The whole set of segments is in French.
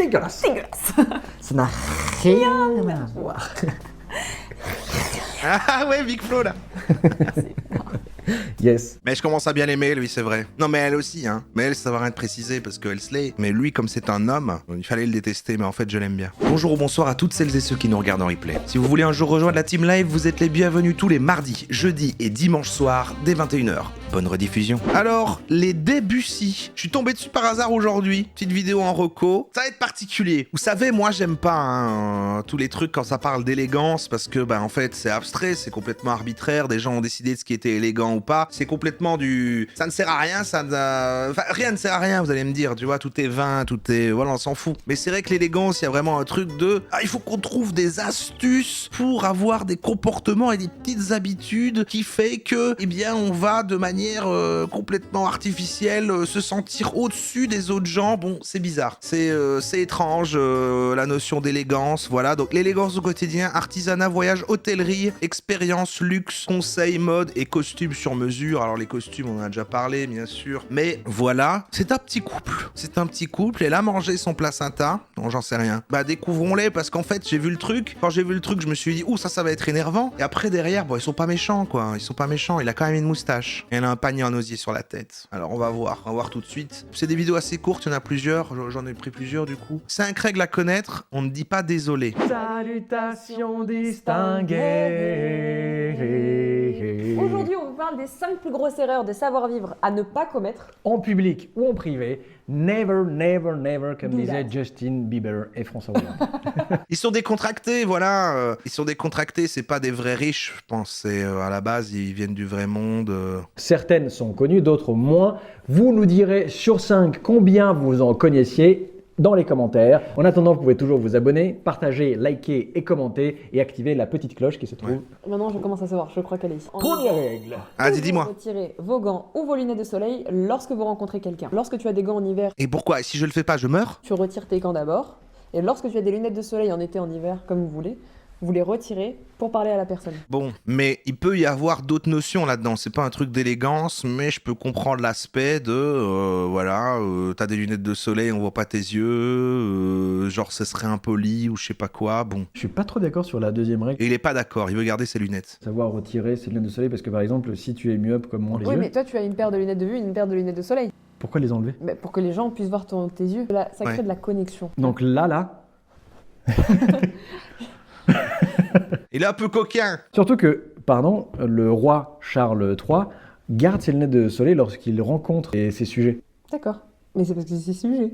dégueulasse. Dégueulasse. Ça n'a rien à voir. Ah ouais, Big Flo là. Yes. Mais je commence à bien l'aimer, lui, c'est vrai. Non, mais elle aussi, hein. Mais elle, ça va rien de préciser parce qu'elle se l'est. Mais lui, comme c'est un homme, il fallait le détester, mais en fait, je l'aime bien. Bonjour ou bonsoir à toutes celles et ceux qui nous regardent en replay. Si vous voulez un jour rejoindre la Team Live, vous êtes les bienvenus tous les mardis, jeudis et dimanches soirs dès 21h. Bonne rediffusion. Alors, les Debussy. Je suis tombé dessus par hasard aujourd'hui. Petite vidéo en reco. Ça va être particulier. Vous savez, moi, j'aime pas hein, tous les trucs quand ça parle d'élégance parce que, en fait, c'est abstrait, c'est complètement arbitraire. Des gens ont décidé de ce qui était élégant ou pas. C'est complètement du... Ça ne sert à rien, Enfin, rien ne sert à rien, vous allez me dire. Tu vois, tout est vain, tout est... Voilà, on s'en fout. Mais c'est vrai que l'élégance, il y a vraiment un truc de... Ah, il faut qu'on trouve des astuces pour avoir des comportements et des petites habitudes qui fait que, eh bien, on va de manière complètement artificielle se sentir au-dessus des autres gens. Bon, c'est bizarre. C'est étrange, la notion d'élégance. Voilà, donc l'élégance au quotidien, artisanat, voyage, hôtellerie, expérience, luxe, conseil, mode et costumes sur mesure. Alors les costumes, on en a déjà parlé, bien sûr. Mais voilà, c'est un petit couple. C'est un petit couple. Elle a mangé son placenta. Non, j'en sais rien. Découvrons-les parce qu'en fait, j'ai vu le truc. Quand j'ai vu le truc, je me suis dit, ouh, ça va être énervant. Et après, derrière, bon, ils sont pas méchants, quoi. Ils sont pas méchants. Il a quand même une moustache. Et elle a un panier en osier sur la tête. Alors, on va voir tout de suite. C'est des vidéos assez courtes. Il y en a plusieurs. J'en ai pris plusieurs, du coup. C'est un règle à connaître. On ne dit pas désolé. Salutations distinguées. Aujourd'hui, on vous parle des 5 plus grosses erreurs de savoir-vivre à ne pas commettre. En public ou en privé, never, never, never, comme disaient Justin Bieber et François Hollande. Ils sont décontractés, voilà. Ils sont décontractés, c'est pas des vrais riches, je pense. C'est à la base, ils viennent du vrai monde. Certaines sont connues, d'autres moins. Vous nous direz sur 5 combien vous en connaissiez dans les commentaires. En attendant, vous pouvez toujours vous abonner, partager, liker et commenter et activer la petite cloche qui se trouve. Maintenant, je commence à savoir, je crois qu'elle est ici. Première règle. Ah, Vous dis-moi. retirez vos gants ou vos lunettes de soleil lorsque vous rencontrez quelqu'un. Lorsque tu as des gants en hiver, Et pourquoi? Et si je le fais pas, je meurs? tu retires tes gants d'abord. Et lorsque tu as des lunettes de soleil en été, en hiver, comme vous voulez, vous les retirez pour parler à la personne. Bon, mais il peut y avoir d'autres notions là-dedans. C'est pas un truc d'élégance, mais je peux comprendre l'aspect de, t'as des lunettes de soleil, on voit pas tes yeux, genre ce serait impoli ou je sais pas quoi, bon. Je suis pas trop d'accord sur la deuxième règle. Et il est pas d'accord, il veut garder ses lunettes. Savoir retirer ses lunettes de soleil parce que par exemple, si tu es myope comme moi, les Oui, yeux, mais toi, tu as une paire de lunettes de vue et une paire de lunettes de soleil. pourquoi les enlever? Pour que les gens puissent voir tes yeux. Là, ça crée Ouais. de la connexion. Donc là. Il est un peu coquin. Surtout que, pardon, le roi Charles III garde ses lunettes de soleil lorsqu'il rencontre ses sujets. D'accord. Mais c'est parce que c'est sujet.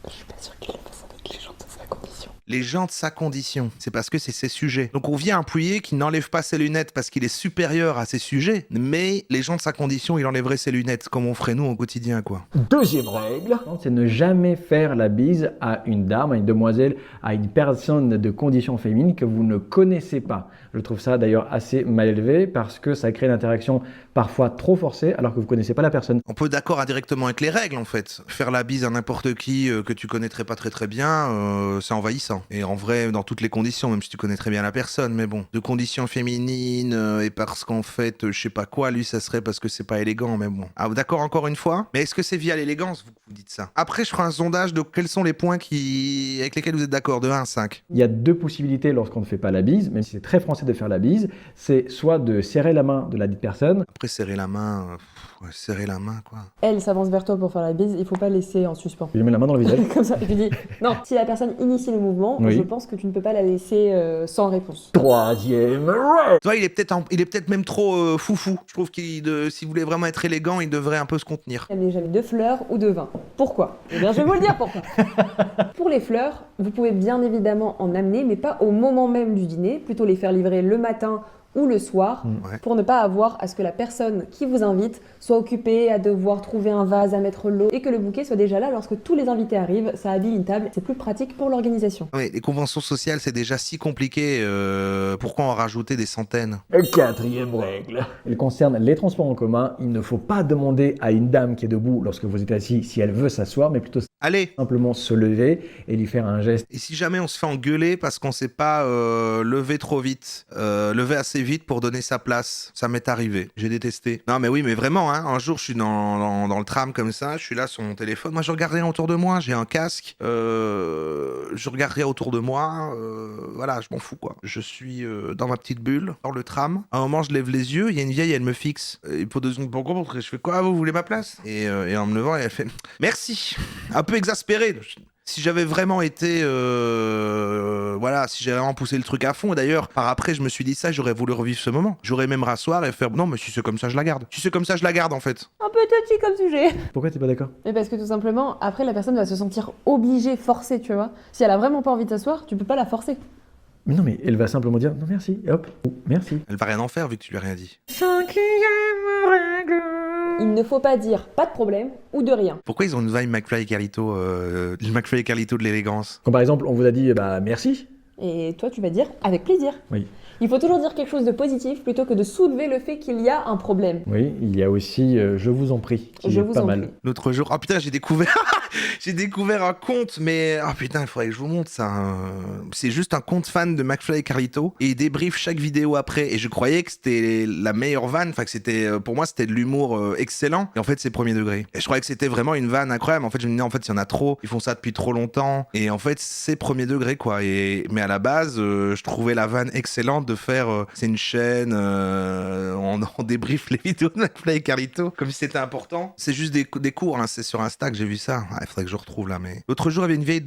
Je suis pas sûre qu'il le fasse avec les gens de sa condition. Les gens de sa condition, c'est parce que c'est ses sujets. Donc on vient appuyer qu'il n'enlève pas ses lunettes parce qu'il est supérieur à ses sujets, mais les gens de sa condition, il enlèverait ses lunettes, comme on ferait nous au quotidien, quoi. Deuxième règle, c'est ne jamais faire la bise à une dame, à une demoiselle, à une personne de condition féminine que vous ne connaissez pas. Je trouve ça d'ailleurs assez mal élevé parce que ça crée une interaction parfois trop forcée alors que vous ne connaissez pas la personne. On peut d'accord indirectement avec les règles, en fait. Faire la bise à n'importe qui que tu connaîtrais pas très bien, c'est envahissant. Et en vrai, dans toutes les conditions, même si tu connais très bien la personne, mais bon, de conditions féminines, et parce qu'en fait, je sais pas quoi, lui, ça serait parce que c'est pas élégant, mais bon. Ah, d'accord, encore une fois. Mais est-ce que c'est via l'élégance, vous dites ça? Après, je ferai un sondage de quels sont les points avec lesquels vous êtes d'accord, de 1 à 5. Il y a deux possibilités lorsqu'on ne fait pas la bise, même si c'est très français de faire la bise, c'est soit de serrer la main de la dite personne. Après, serrer la main, serrer la main, quoi. Elle s'avance vers toi pour faire la bise, il faut pas laisser en suspens. Je lui mets la main dans le visage. Comme ça, je lui dis, non, si la personne initie le mouvement, Oui. je pense que tu ne peux pas la laisser sans réponse. Troisième règle. Tu vois, il est peut-être même trop foufou. Je trouve s'il voulait vraiment être élégant, il devrait un peu se contenir. Elle n'est jamais de fleurs ou de vin. Pourquoi? Eh bien, je vais vous le dire pourquoi. Pour les fleurs, vous pouvez bien évidemment en amener, mais pas au moment même du dîner, plutôt les faire livrer le matin ou le soir, Ouais. pour ne pas avoir à ce que la personne qui vous invite soit occupée à devoir trouver un vase, à mettre l'eau, et que le bouquet soit déjà là lorsque tous les invités arrivent. Ça habille une table, c'est plus pratique pour l'organisation. Oui, les conventions sociales, c'est déjà si compliqué. Pourquoi en rajouter des centaines? Quatrième règle. Elle concerne les transports en commun. Il ne faut pas demander à une dame qui est debout lorsque vous êtes assis si elle veut s'asseoir, mais plutôt Allez! simplement se lever et lui faire un geste. Et si jamais on se fait engueuler parce qu'on s'est pas levé trop vite, levé assez assez vite pour donner sa place. Ça m'est arrivé. J'ai détesté. Non, mais oui, mais vraiment, hein. Un jour, je suis dans le tram comme ça. Je suis là sur mon téléphone. Moi, je regarde rien autour de moi. J'ai un casque. Je regarde rien autour de moi. Voilà, je m'en fous, quoi. Je suis dans ma petite bulle, dans le tram. À un moment, je lève les yeux. Il y a une vieille, elle me fixe. Il faut 2 secondes pour comprendre. Je fais quoi? Vous voulez ma place? Et en me levant, elle fait merci. Un peu exaspérée. Si j'avais vraiment été, voilà, si j'avais vraiment poussé le truc à fond, et d'ailleurs, par après, je me suis dit ça, j'aurais voulu revivre ce moment. J'aurais même rasseoir et faire, non, mais si c'est comme ça, je la garde. Si c'est comme ça, je la garde, en fait. Un peu touchy comme sujet. Pourquoi t'es pas d'accord? Mais parce que tout simplement, après, la personne va se sentir obligée, forcée, tu vois. Si elle a vraiment pas envie de s'asseoir, tu peux pas la forcer. Mais non, mais elle va simplement dire non merci, et hop, oh, merci. Elle va rien en faire vu que tu lui as rien dit. Il ne faut pas dire pas de problème ou de rien. Pourquoi ils ont une vibe McFly et Carlito, le McFly et Carlito de l'élégance? Quand par exemple on vous a dit bah merci. Et toi, tu vas dire avec plaisir. Oui. Il faut toujours dire quelque chose de positif plutôt que de soulever le fait qu'il y a un problème. Oui, il y a aussi je vous en prie, qui Je est vous pas en mal. prie. L'autre jour, oh putain, j'ai découvert un compte, mais oh putain, il faudrait que je vous montre ça. C'est juste un compte fan de McFly et Carlito et il débriefe chaque vidéo après. Et je croyais que c'était la meilleure vanne, enfin que c'était, pour moi, c'était de l'humour excellent. Et en fait, c'est premier degré. Et je croyais que c'était vraiment une vanne incroyable. En fait, je me disais, en fait, il y en a trop, ils font ça depuis trop longtemps. Et en fait, c'est premier degré, quoi. Mais à la base, je trouvais la vanne excellente de faire, c'est une chaîne, on débriefe les vidéos de McFly et Carlito comme si c'était important. C'est juste des cours, hein, c'est sur Insta que j'ai vu ça. Il faudrait que je retrouve là, mais... L'autre jour, il y avait une vieille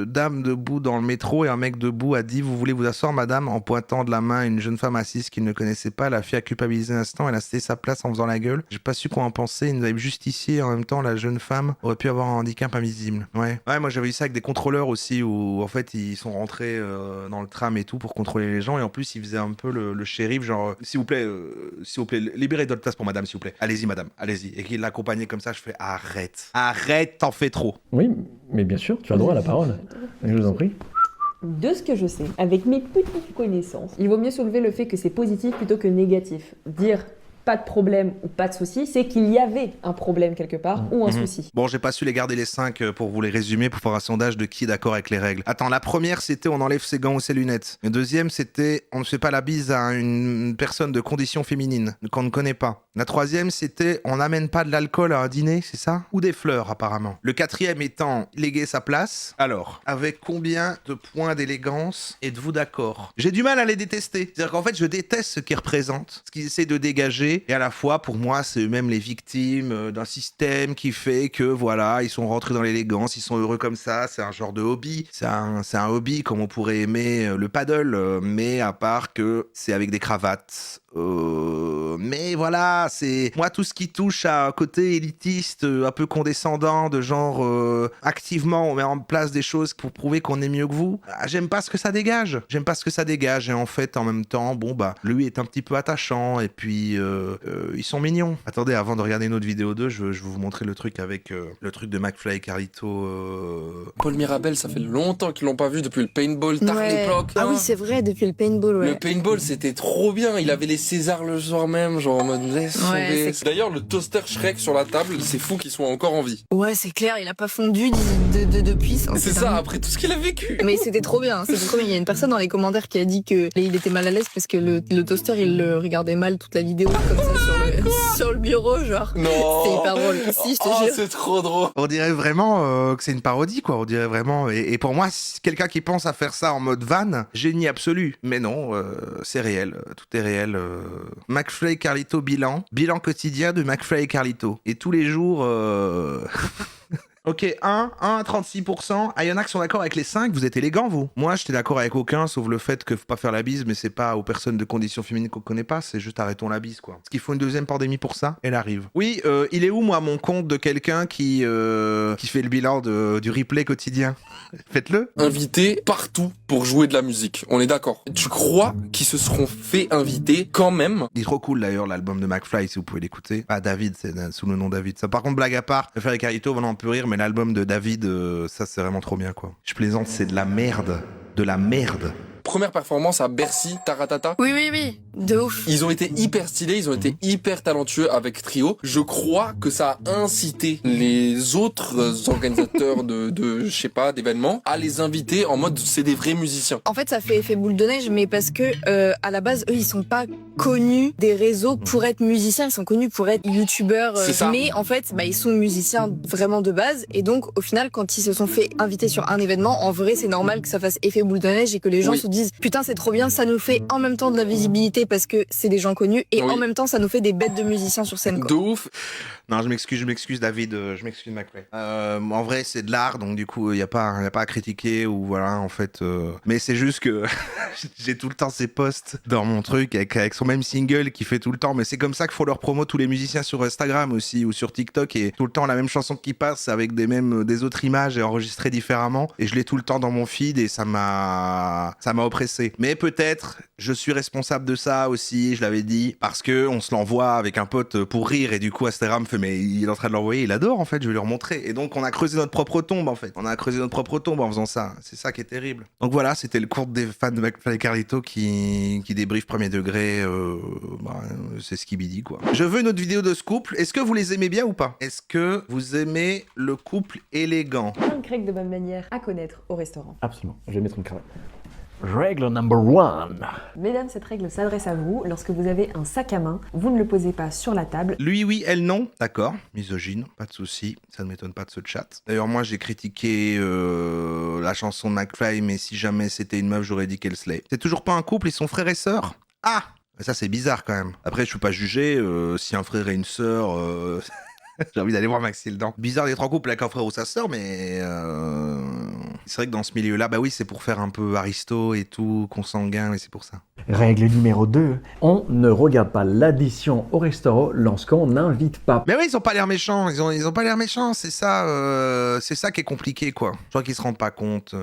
dame debout dans le métro et un mec debout a dit « Vous voulez vous asseoir, madame ?» en pointant de la main une jeune femme assise qu'il ne connaissait pas. La fille a culpabilisé un instant, elle a cédé sa place en faisant la gueule. J'ai pas su quoi en penser, il nous avait justicié et en même temps, la jeune femme aurait pu avoir un handicap invisible. Ouais, moi j'avais vu ça avec des contrôleurs aussi où en fait ils sont rentrés dans le tram et tout pour contrôler les gens et en plus ils faisaient un peu le shérif, genre s'il vous plaît, libérez d'autres places pour madame, s'il vous plaît. Allez-y, madame, allez-y. Et qu'il l'accompagnait comme ça, je fais arrête, t'en fais trop. Oui, mais bien sûr, tu as le droit à la parole. Je vous en prie. De ce que je sais, avec mes petites connaissances, il vaut mieux soulever le fait que c'est positif plutôt que négatif. Dire pas de problème ou pas de souci, c'est qu'il y avait un problème quelque part ou un souci. Bon, j'ai pas su les garder les 5 pour vous les résumer, pour faire un sondage de qui est d'accord avec les règles. Attends, la première, c'était on enlève ses gants ou ses lunettes. La deuxième, c'était on ne fait pas la bise à une personne de condition féminine qu'on ne connaît pas. La troisième, c'était on n'amène pas de l'alcool à un dîner, c'est ça? Ou des fleurs, apparemment. Le quatrième étant léguer sa place. Alors, avec combien de points d'élégance êtes-vous d'accord? J'ai du mal à les détester. C'est-à-dire qu'en fait, je déteste ce qu'ils représentent, ce qu'ils essaient de dégager. Et à la fois, pour moi, c'est eux-mêmes les victimes d'un système qui fait que, voilà, ils sont rentrés dans l'élégance, ils sont heureux comme ça, c'est un genre de hobby. C'est un hobby comme on pourrait aimer le paddle, mais à part que c'est avec des cravates. Mais voilà, c'est moi tout ce qui touche à un côté élitiste, un peu condescendant, de genre activement on met en place des choses pour prouver qu'on est mieux que vous. J'aime pas ce que ça dégage. Et en fait, en même temps, bon bah lui est un petit peu attachant et puis ils sont mignons. Attendez, avant de regarder une autre vidéo d'eux, je vais vous montrer le truc avec le truc de McFly et Carlito. Paul Mirabel, ça fait longtemps qu'ils l'ont pas vu depuis le paintball, tard l'époque. Ah oui, c'est vrai, depuis le paintball, ouais. Le paintball, c'était trop bien. Il avait les Césars le soir même, genre en mode laisse tomber. D'ailleurs, le toaster Shrek sur la table, c'est fou qu'il soit encore en vie. Ouais, c'est clair, il a pas fondu depuis. C'est ça, après tout ce qu'il a vécu. Mais c'était trop bien, c'était trop bien. Il y a une personne dans les commentaires qui a dit que il était mal à l'aise parce que le toaster, il le regardait mal toute la vidéo, comme ça, sur le bureau, genre. Non. C'est hyper drôle. Si, je te jure. C'est trop drôle. On dirait vraiment que c'est une parodie, quoi. On dirait vraiment. Et pour moi, quelqu'un qui pense à faire ça en mode van, génie absolu. Mais non, c'est réel. Tout est réel. McFly et Carlito bilan quotidien de McFly et Carlito. Et tous les jours... Ok, 1 à 36%. Ah, il y en a qui sont d'accord avec les 5, vous êtes élégants, vous. Moi, j'étais d'accord avec aucun, sauf le fait que faut pas faire la bise, mais c'est pas aux personnes de condition féminine qu'on connaît pas, c'est juste arrêtons la bise, quoi. Est-ce qu'il faut une deuxième pandémie pour ça? Elle arrive. Oui, il est où, moi, mon compte de quelqu'un qui fait le bilan du replay quotidien? Faites-le. Invités partout pour jouer de la musique, on est d'accord. Tu crois qu'ils se seront fait inviter quand même? Il est trop cool, d'ailleurs, l'album de McFly, si vous pouvez l'écouter. Ah, David, c'est sous le nom David. Ça, par contre, blague à part, McFly et Carlito, voilà, on peut rire, mais l'album de David, ça c'est vraiment trop bien, quoi. Je plaisante, c'est de la merde. De la merde. Première performance à Bercy, Taratata. Oui. De ouf. Ils ont été hyper stylés, ils ont été hyper talentueux avec Trio. Je crois que ça a incité les autres organisateurs de je sais pas, d'événements à les inviter en mode c'est des vrais musiciens. En fait, ça fait effet boule de neige, mais parce que à la base, eux, ils sont pas connus des réseaux pour être musiciens, ils sont connus pour être youtubeurs. C'est ça. Mais en fait, ils sont musiciens vraiment de base, et donc au final, quand ils se sont fait inviter sur un événement, en vrai, c'est normal que ça fasse effet boule de neige et que les gens Oui. se disent putain, c'est trop bien, ça nous fait en même temps de la visibilité parce que c'est des gens connus, et Oui. en même temps, ça nous fait des bêtes de musiciens sur scène. De Quoi. ouf. Non, je m'excuse David, je m'excuse McFly. En vrai, c'est de l'art, donc du coup, il n'y a pas à critiquer ou voilà, en fait. Mais c'est juste que j'ai tout le temps ces posts dans mon truc avec son même single qui fait tout le temps. Mais c'est comme ça qu'il faut leur promo tous les musiciens sur Instagram aussi ou sur TikTok, et tout le temps la même chanson qui passe avec des autres images et enregistrées différemment. Et je l'ai tout le temps dans mon feed et ça m'a oppressé. Mais peut-être je suis responsable de ça aussi, je l'avais dit, parce que on se l'envoie avec un pote pour rire, et du coup Instagram fait mais il est en train de l'envoyer, il adore en fait, je vais lui remontrer. Et donc on a creusé notre propre tombe en fait. On a creusé notre propre tombe en faisant ça. C'est ça qui est terrible. Donc voilà, c'était le cours des fans de McFly et Carlito qui débriefent premier degré. C'est ce qu'il dit quoi. Je veux une autre vidéo de ce couple. Est-ce que vous les aimez bien ou pas? Est-ce que vous aimez le couple élégant? 5 règles de bonne manière à connaître au restaurant. Absolument, je vais mettre une cravate. Règle number 1. Mesdames, cette règle s'adresse à vous. Lorsque vous avez un sac à main, vous ne le posez pas sur la table. Lui oui, elle non. D'accord, misogyne, pas de souci. Ça ne m'étonne pas de ce chat. D'ailleurs, moi j'ai critiqué la chanson de McFly, mais si jamais c'était une meuf, j'aurais dit qu'elle slay. C'est toujours pas un couple, ils sont frères et sœurs. Ah, ça c'est bizarre quand même. Après, je peux pas juger si un frère et une sœur. J'ai envie d'aller voir Maxime dedans. Bizarre d'être en couple avec un frère ou sa sœur, mais c'est vrai que dans ce milieu-là, bah oui, c'est pour faire un peu aristo et tout, consanguin, et c'est pour ça. Règle numéro 2. On ne regarde pas l'addition au restaurant lorsqu'on n'invite pas. Mais oui, ils ont pas l'air méchants, ils ont pas l'air méchants, c'est ça qui est compliqué, quoi. Je crois qu'ils se rendent pas compte.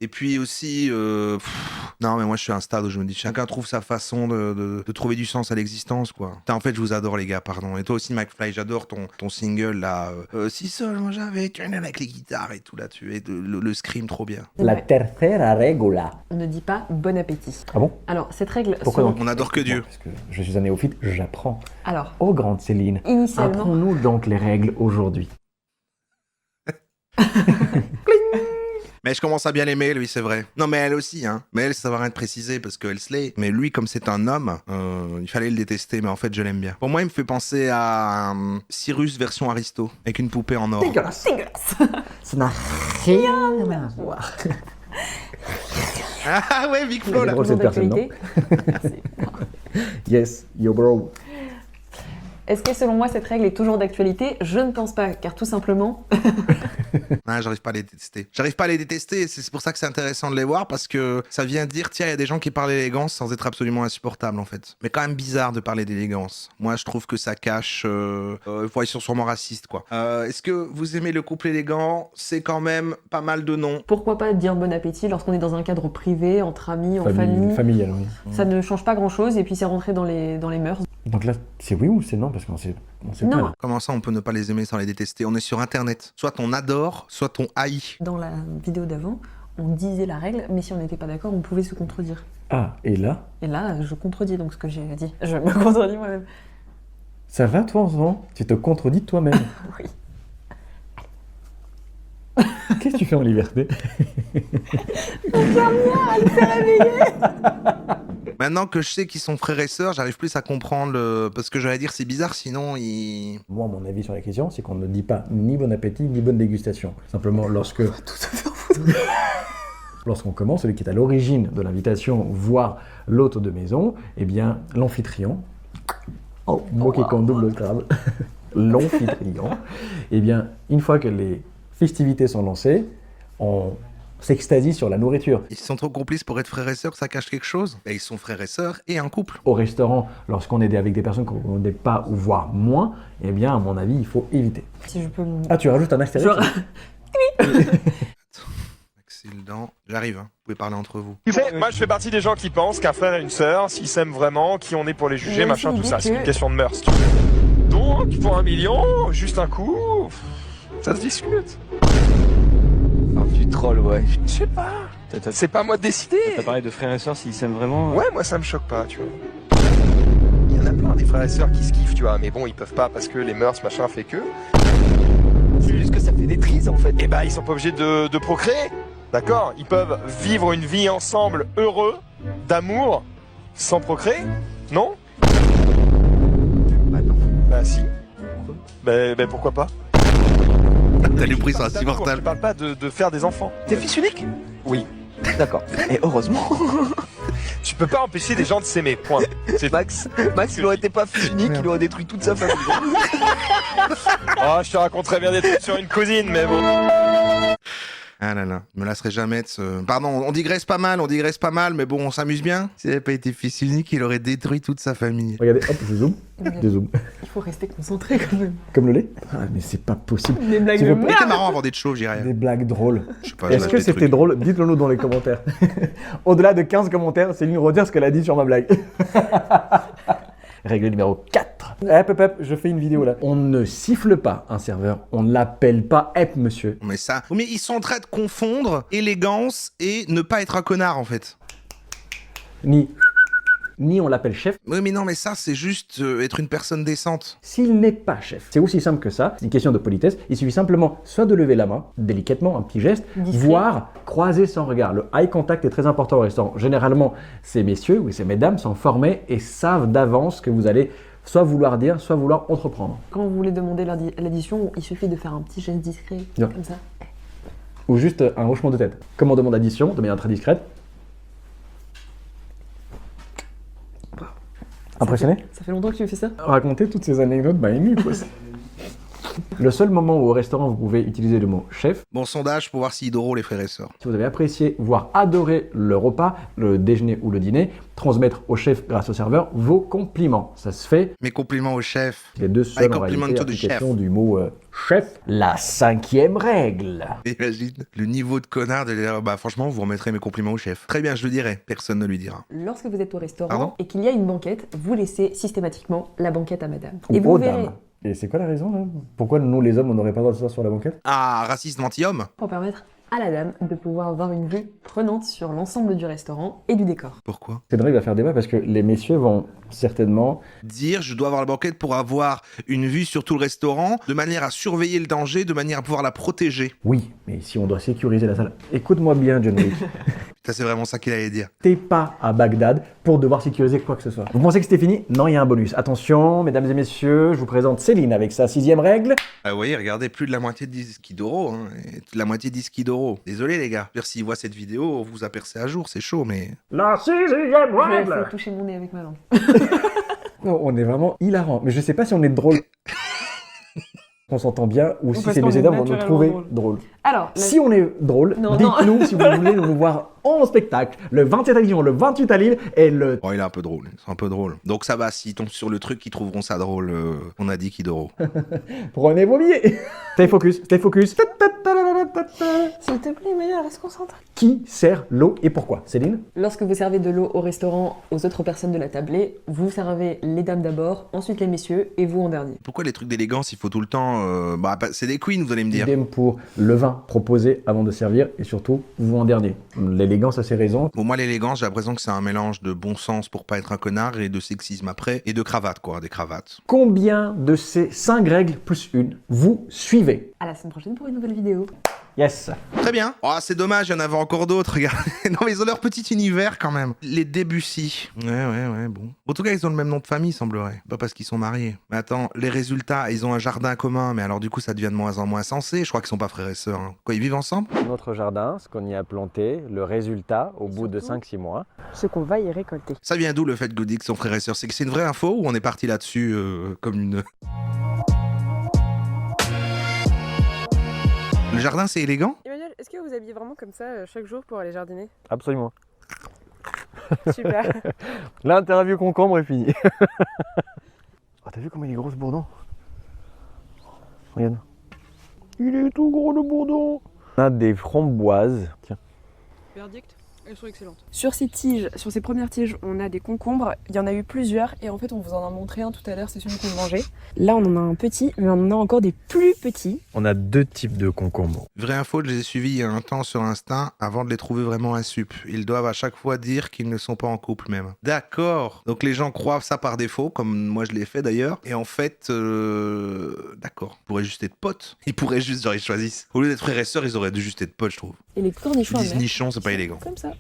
Et puis aussi, non, mais moi je suis à un stade où je me dis, chacun trouve sa façon de trouver du sens à l'existence, quoi. Putain, en fait, je vous adore, les gars, pardon. Et toi aussi, McFly, j'adore ton single, là. Si seulement j'avais tuné avec les guitares et tout là-dessus, et le scream, trop bien. La tercera regola. On ne dit pas bon appétit. Ah bon? Alors, cette règle... Pourquoi donc? On adore que Dieu. Parce que je suis un néophyte, j'apprends. Alors, Oh, grande Céline, initialement... apprends-nous donc les règles aujourd'hui. Mais je commence à bien l'aimer, lui, c'est vrai. Non, mais elle aussi, hein. Mais elle, ça va rien de préciser parce qu'elle slay. Mais lui, comme c'est un homme, il fallait le détester, mais en fait, je l'aime bien. Pour moi, il me fait penser à Cyrus version Aristo, avec une poupée en or. Dégueulasse. Ça n'a rien à voir. Ah ouais, Big Flo, C'est là. drôle, cette personne, non? d'actualité. Yes, yo bro. Est-ce que selon moi cette règle est toujours d'actualité? Je ne pense pas, car tout simplement... Ah, j'arrive pas à les détester. J'arrive pas à les détester, c'est pour ça que c'est intéressant de les voir, parce que ça vient dire, tiens, il y a des gens qui parlent d'élégance sans être absolument insupportables, en fait. Mais quand même bizarre de parler d'élégance. Moi, je trouve que ça cache... ils sont sûrement racistes, quoi. Est-ce que vous aimez le couple élégant? C'est quand même pas mal de noms. Pourquoi pas dire bon appétit lorsqu'on est dans un cadre privé, entre amis, en famille? Familial, oui. Ça ne change pas grand-chose, et puis c'est rentré dans les mœurs. Donc là, c'est oui ou c'est non? Parce qu'on sait Non. pas. Là. Comment ça, on peut ne pas les aimer sans les détester? On est sur Internet. Soit on adore, soit on haït. Dans la vidéo d'avant, on disait la règle, mais si on n'était pas d'accord, on pouvait se contredire. Ah, et là, Et là, je contredis donc ce que j'ai dit. Je me contredis moi-même. ça va toi en ce moment? Tu te contredis toi-même. Oui. Qu'est-ce que tu fais en liberté? Maintenant que je sais qu'ils sont frères et sœurs, j'arrive plus à comprendre parce que j'allais dire c'est bizarre, sinon ils... Moi, mon avis sur la question, c'est qu'on ne dit pas ni bon appétit, ni bonne dégustation. Simplement, lorsque... Lorsqu'on commence, celui qui est à l'origine de l'invitation, voire l'hôte de maison, eh bien, l'amphitryon, mot qui compte double crabe, l'amphitryon, eh bien, une fois que les festivités sont lancées, on s'extasie sur la nourriture. Ils sont trop complices pour être frères et sœurs, ça cache quelque chose. Et ils sont frères et sœurs et un couple. Au restaurant, lorsqu'on est avec des personnes qu'on ne connaît pas ou voire moins, eh bien, à mon avis, il faut éviter. Si je peux... Ah, tu rajoutes un astérisque? Maxime Dent, j'arrive, hein. Vous pouvez parler entre vous. Tu sais, moi je fais partie des gens qui pensent qu'un frère et une sœur, s'ils s'aiment vraiment, qui on est pour les Il y juger, a machin, aussi tout ça. l'idée C'est que- une question de mœurs. Tu vois. Donc, pour 1 million, juste un coup, ça se discute. Oh, tu trolls, ouais. Je sais pas. C'est pas à moi de décider. T'as parlé de frères et sœurs s'ils s'aiment vraiment. Ouais, moi ça me choque pas, tu vois. frères et sœurs qui se kiffent, tu vois. Mais bon, ils peuvent pas parce que les mœurs, machin, fait que. C'est juste que ça fait des crises en fait. Et bah, ils sont pas obligés de procréer. D'accord? Ils peuvent vivre une vie ensemble heureux, d'amour, sans procréer. Non? Bah non. Bah si. Bah pourquoi pas? T'as les prix sont Je insupportables. parle pas de faire des enfants. T'es fils unique? Oui. D'accord. Et heureusement, Tu peux pas empêcher des gens de s'aimer, point. C'est Max, il aurait été pas fils unique, il aurait détruit toute sa famille. Oh, je te raconterais bien des trucs sur une cousine, mais bon. Ah là là, je me lasserai jamais de ce... Pardon, on digresse pas mal, mais bon, on s'amuse bien. S'il n'avait pas été fils unique, il aurait détruit toute sa famille. Regardez, hop, je zoome. Je zoome. Il faut rester concentré quand même. Comme le lait. Ah, mais c'est pas possible. Des blagues Tu de veux pas- merde. C'était marrant avant d'être chaud, j'irais. Des blagues drôles. Je sais pas, Est-ce je que lâche des c'était trucs. drôle? Dites-le nous dans les commentaires. Au-delà de 15 commentaires, Céline retire ce qu'elle a dit sur ma blague. Règle numéro 4. Hop, je fais une vidéo là. On ne siffle pas un serveur, on ne l'appelle pas hep monsieur. Mais ça... Mais ils sont en train de confondre élégance et ne pas être un connard, en fait. Ni on l'appelle chef, Oui, mais non, mais ça, c'est juste être une personne décente. s'il n'est pas chef. C'est aussi simple que ça, c'est une question de politesse. Il suffit simplement soit de lever la main, délicatement, un petit geste, Discret. voire croiser son regard. Le eye contact est très important au restaurant. Généralement, ces messieurs ou ces mesdames sont formés et savent d'avance que vous allez soit vouloir dire, soit vouloir entreprendre. Quand vous voulez demander l'addition, il suffit de faire un petit geste discret, Non. comme ça. Ou juste un hochement de tête. Comme on demande addition, de manière très discrète. Impressionné? Ça fait longtemps que tu fais ça? Raconter toutes ces anecdotes m'a ému, quoi. Le seul moment où au restaurant vous pouvez utiliser le mot chef, Bon, sondage pour voir si Idoro, les frères et sœurs. si vous avez apprécié, voire adoré le repas, le déjeuner ou le dîner, transmettre au chef grâce au serveur vos compliments. Ça se fait. Mes compliments au chef. Les deux seules en compliment réalité to the chef. applications du mot chef. La 5e règle. Imagine le niveau de connard de dire, bah franchement, vous remettrez mes compliments au chef. Très bien, je le dirai. Personne ne lui dira. Lorsque vous êtes au restaurant Pardon et qu'il y a une banquette, vous laissez systématiquement la banquette à madame. Ou Et vous aux verrez, dames. Et c'est quoi la raison là? Pourquoi nous les hommes on n'aurait pas le droit de s'asseoir sur la banquette? Ah, racisme anti-homme. pour permettre à la dame de pouvoir avoir une vue prenante sur l'ensemble du restaurant et du décor. Pourquoi? Cette règle va faire débat parce que les messieurs vont certainement Dire, je dois avoir la banquette pour avoir une vue sur tout le restaurant, de manière à surveiller le danger, de manière à pouvoir la protéger. oui, mais si on doit sécuriser la salle. Écoute-moi bien, John Wick. Ça, c'est vraiment ça qu'il allait dire. T'es pas à Bagdad pour devoir sécuriser quoi que ce soit. Vous pensez que c'était fini? Non, il y a un bonus. Attention, mesdames et messieurs, je vous présente Céline avec sa 6e règle. Ah, vous voyez, regardez, plus de la moitié de 10 Kidoro, hein, et la moitié de 10 Kidoro. Désolé, les gars. Je veux dire, s'ils voient cette vidéo, vous apercez à jour, c'est chaud, mais... La 6e Je vais règle. essayer de toucher mon nez avec ma langue. Non, on est vraiment hilarant. Mais je sais pas si on est drôle. On s'entend bien ou si parce ces qu'on messieurs est dames vont nous naturellement trouver drôle. drôle. Alors, Si on est drôle, Non, dites-nous si vous voulez nous voir en spectacle le 27 à Dijon, le 28 à Lille et le... Oh, il est un peu drôle, c'est un peu drôle. Donc ça va, s'ils tombent sur le truc, ils trouveront ça drôle. On a dit Kidoro. Prenez vos billets. Stay focus, stay focus. s'il te plaît, Maya, reste concentrée. Qui sert l'eau et pourquoi? Céline? Lorsque vous servez de l'eau au restaurant aux autres personnes de la tablée, vous servez les dames d'abord, ensuite les messieurs et vous en dernier. Pourquoi les trucs d'élégance, il faut tout le temps... Bah, c'est des queens, vous allez me dire. Idem pour le vin proposé avant de servir et surtout vous en dernier. L'élégance a ses raisons. Pour moi, l'élégance, j'ai l'impression que c'est un mélange de bon sens pour pas être un connard et de sexisme après, et de cravate, quoi, des cravates. Combien de ces 5 règles plus une vous suivez? À la semaine prochaine pour une nouvelle vidéo. Yes. Très bien. Oh, c'est dommage, il y en avait encore d'autres, regardez. Non, mais ils ont leur petit univers quand même. Les Debussy. Ouais, bon. En tout cas, ils ont le même nom de famille, semblerait. Pas parce qu'ils sont mariés. Mais attends, les résultats, ils ont un jardin commun, mais alors du coup, ça devient de moins en moins sensé. Je crois qu'ils sont pas frères et sœurs. Hein. Quoi, ils vivent ensemble? Notre jardin, ce qu'on y a planté, le résultat au bout de 5-6 mois. Ce qu'on va y récolter. Ça vient d'où le fait que vous dites qu'ils sont frères et sœurs? C'est que c'est une vraie info ou on est parti là-dessus comme une... Le jardin, c'est élégant? Emmanuel, est-ce que vous habillez vraiment comme ça chaque jour pour aller jardiner? Absolument. Super. L'interview concombre est finie. Oh, t'as vu comment il est gros ce bourdon? Regarde. Il est tout gros le bourdon. On a des framboises. Tiens. Verdict? Elles sont excellentes. Sur ces tiges, sur ces premières tiges, on a des concombres. Il y en a eu plusieurs et en fait on vous en a montré un tout à l'heure, c'est celui qu'on mangeait. Là on en a un petit, mais on en a encore des plus petits. On a 2 types de concombres. Vraie info, je les ai suivis il y a un temps sur Insta avant de les trouver vraiment à sup. Ils doivent à chaque fois dire qu'ils ne sont pas en couple même. D'accord. Donc les gens croient ça par défaut, comme moi je l'ai fait d'ailleurs. Et en fait, d'accord. Ils pourraient juste être potes. Ils pourraient juste, genre ils choisissent. Au lieu d'être frères et sœurs, ils auraient dû juste être potes, je trouve. Et les cornichons Ils disent amers, nichons, c'est pas élégant. comme ça.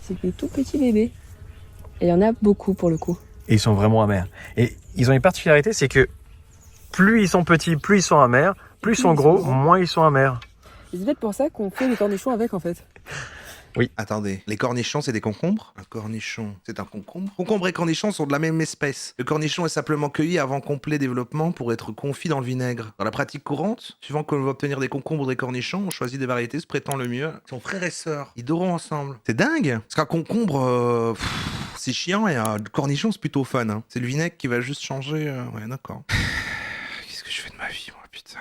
C'est des tout petits bébés. Et il y en a beaucoup pour le coup. Et ils sont vraiment amers. Et ils ont une particularité, c'est que plus ils sont petits, plus ils sont amers. Plus ils sont gros, moins ils sont amers. C'est peut-être pour ça qu'on fait les cornichons avec en fait. Oui. Attendez, les cornichons, c'est des concombres? Un cornichon, c'est un concombre? Concombre et cornichon sont de la même espèce. Le cornichon est simplement cueilli avant complet développement pour être confit dans le vinaigre. Dans la pratique courante, suivant qu'on veut obtenir des concombres ou des cornichons, on choisit des variétés se prêtant le mieux. Ils sont frères et sœurs. Ils doront ensemble. C'est dingue! Parce qu'un concombre, c'est chiant et un cornichon, c'est plutôt fun. Hein. C'est le vinaigre qui va juste changer. Ouais, d'accord. Qu'est-ce que je fais de ma vie, moi, putain?